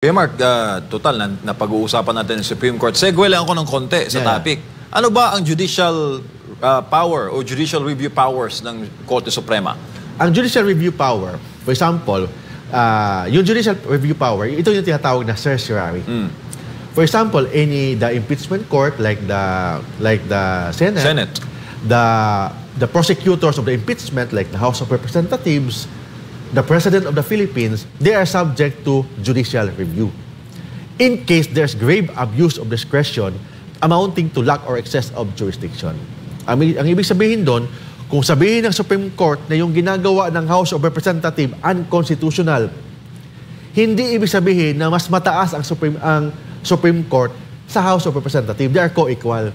Kuya Mark, total, napag-uusapan natin ng Supreme Court. Segue lang ako ng konti sa topic. Ano ba ang judicial power o judicial review powers ng Korte Suprema? Ang judicial review power, for example, yung judicial review power, ito yung tinatawag na certiorari. For example, the impeachment court like the Senate. The prosecutors of the impeachment like the House of Representatives, the President of the Philippines, they are subject to judicial review. In case there's grave abuse of discretion amounting to lack or excess of jurisdiction. Ang ibig sabihin doon, kung sabihin ng Supreme Court na yung ginagawa ng House of Representatives unconstitutional, hindi ibig sabihin na mas mataas ang Supreme Court sa House of Representatives. They are co-equal.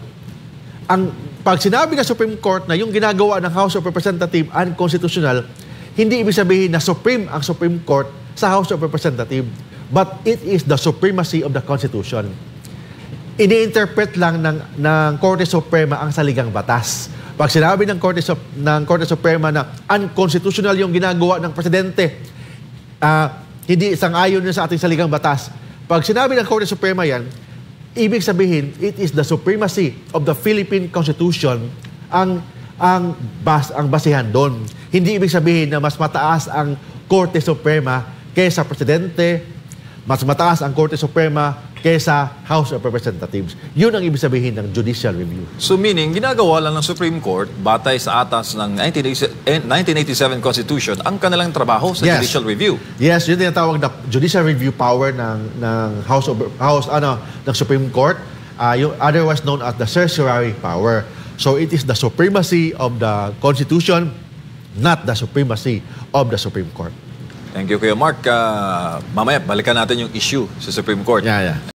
Pag sinabi ng Supreme Court na yung ginagawa ng House of Representatives unconstitutional, hindi ibig sabihin na supreme ang Supreme Court sa House of Representatives, but it is the supremacy of the Constitution. Ini-interpret lang ng Korte Suprema ang saligang batas. Pag sinabi ng Korte Suprema na unconstitutional yung ginagawa ng Presidente, hindi sang-ayon sa ating saligang batas. Pag sinabi ng Korte Suprema yan, ibig sabihin, it is the supremacy of the Philippine Constitution ang basihan doon. Hindi ibig sabihin na mas mataas ang Korte Suprema kaysa Presidente, mas mataas ang Korte Suprema kaysa House of Representatives. Yun ang ibig sabihin ng judicial review. So meaning, ginagawa lang ng Supreme Court, batay sa atas ng 1987 Constitution, ang kanilang trabaho sa judicial review. Yes, yun yung tawag na judicial review power ng Supreme Court, otherwise known as the certiorari power. So it is the supremacy of the Constitution, not the supremacy of the Supreme Court. Thank you, Kuya Mark. Mamaya, balikan natin yung issue sa Supreme Court. Yeah.